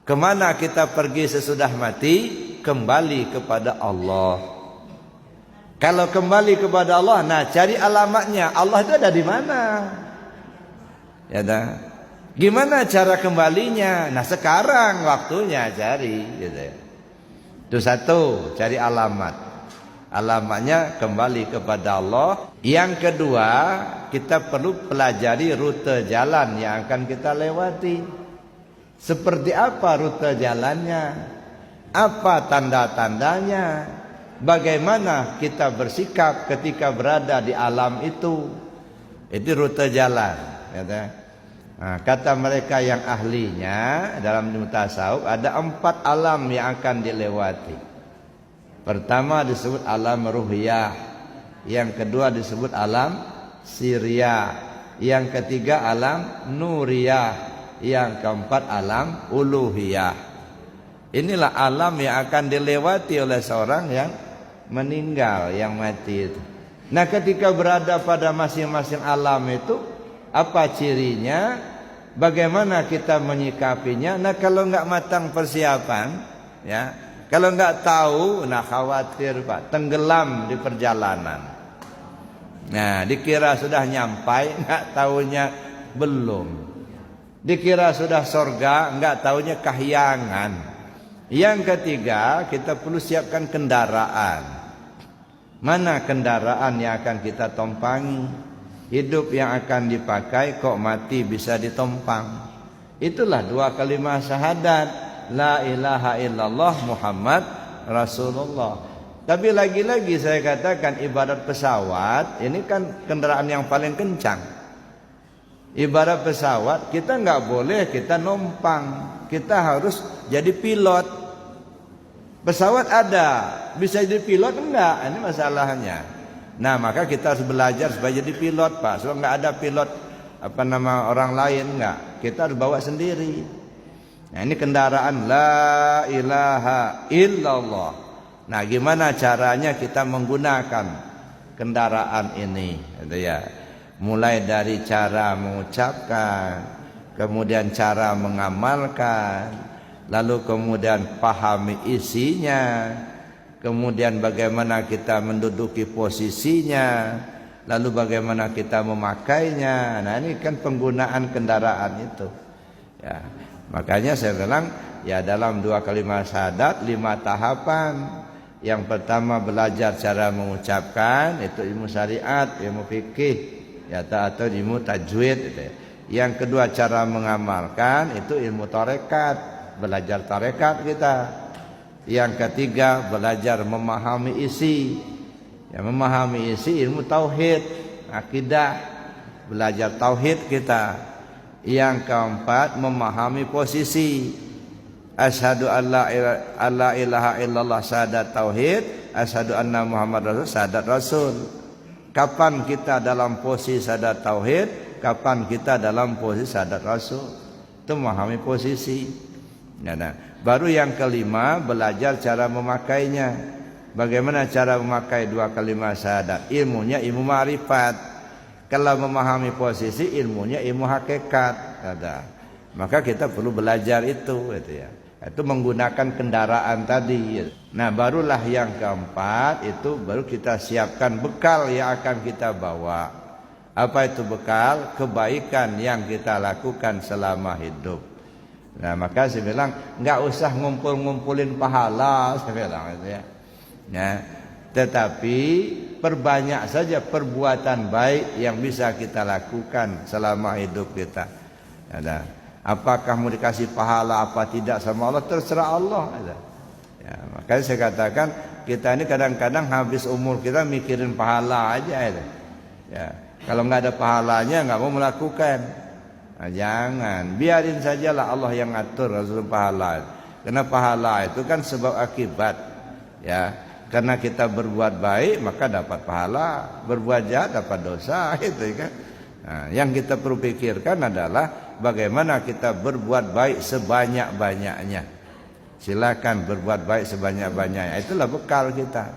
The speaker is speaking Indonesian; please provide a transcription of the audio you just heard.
Kemana kita pergi sesudah mati? Kembali kepada Allah. Kalau kembali kepada Allah, nah cari alamatnya. Allah itu ada di mana? Ya dah. Gimana cara kembalinya? Nah sekarang waktunya cari. Gitu. Itu satu, cari alamat. Alamatnya kembali kepada Allah. Yang kedua, kita perlu pelajari rute jalan yang akan kita lewati. Seperti apa rute jalannya? Apa tanda-tandanya? Bagaimana kita bersikap ketika berada di alam itu? Itu rute jalan. Nah, kata mereka yang ahlinya dalam ilmu tasawuf, ada 4 alam yang akan dilewati. Pertama disebut alam ruhiyah, yang kedua disebut alam siriyah, yang ketiga alam nuriyah, yang keempat alam uluhiyah. Inilah alam yang akan dilewati oleh seorang yang meninggal, yang mati itu. Nah ketika berada pada masing-masing alam itu, apa cirinya? Bagaimana kita menyikapinya? Nah kalau nggak matang persiapan, ya, kalau nggak tahu, nah khawatir Pak, tenggelam di perjalanan. Nah dikira sudah nyampai, nggak tahunya belum. Dikira sudah sorga, enggak taunya kahyangan. Yang ketiga, kita perlu siapkan kendaraan. Mana kendaraan yang akan kita tumpangi? Hidup yang akan dipakai kok mati bisa ditumpang. Itulah 2 kalimat syahadat, la ilaha illallah Muhammad Rasulullah. Tapi lagi-lagi saya katakan ibarat pesawat, ini kan kendaraan yang paling kencang. Ibarat pesawat, kita nggak boleh kita numpang, kita harus jadi pilot. Pesawat ada, bisa jadi pilot enggak? Ini masalahnya. Nah maka kita harus belajar supaya jadi pilot Pak. Sebab nggak ada pilot orang lain enggak. Kita harus bawa sendiri. Nah ini kendaraan la ilaha illallah. Nah gimana caranya kita menggunakan kendaraan ini? Gitu ya. Mulai dari cara mengucapkan, kemudian cara mengamalkan, lalu kemudian pahami isinya, kemudian bagaimana kita menduduki posisinya, lalu bagaimana kita memakainya. Nah ini kan penggunaan kendaraan itu ya. Makanya saya bilang ya dalam 2 kalimat syahadat 5 tahapan. Yang pertama belajar cara mengucapkan, itu ilmu syariat, ilmu fikih ya, atau ilmu tajwid gitu ya. Yang kedua cara mengamalkan, itu ilmu tarekat, belajar tarekat kita. Yang ketiga belajar memahami isi, ya, memahami isi ilmu tauhid, akidah, belajar tauhid kita. Yang keempat memahami posisi, asyhadu alla ilaha illallah syahadat tauhid, asyhadu anna Muhammad rasul syahadat rasul. Kapan kita dalam posisi syahadat tauhid, kapan kita dalam posisi syahadat rasul. Itu memahami posisi. Nah, baru yang kelima belajar cara memakainya. Bagaimana cara memakai 2 kalimat syahadat? Ilmunya ilmu ma'rifat. Kalau memahami posisi, ilmunya ilmu hakikat. Maka kita perlu belajar itu gitu ya. Itu menggunakan kendaraan tadi. Nah barulah yang keempat, itu baru kita siapkan bekal yang akan kita bawa. Apa itu bekal? Kebaikan yang kita lakukan selama hidup. Nah maka saya bilang nggak usah ngumpulin pahala, saya bilang itu ya. Nah, tetapi perbanyak saja perbuatan baik yang bisa kita lakukan selama hidup kita. Nah, apakah mau dikasih pahala apa tidak sama Allah, terserah Allah. Ya, makanya saya katakan kita ini kadang-kadang habis umur kita mikirin pahala aja. Ya, kalau nggak ada pahalanya nggak mau melakukan. Nah, jangan, biarin sajalah Allah yang ngatur Rasul pahala. Karena pahala itu kan sebab akibat. Ya, karena kita berbuat baik maka dapat pahala, berbuat jahat dapat dosa, itu kan. Nah, yang kita perlu pikirkan adalah bagaimana kita berbuat baik sebanyak-banyaknya. Silakan berbuat baik sebanyak-banyaknya. Itulah bekal kita.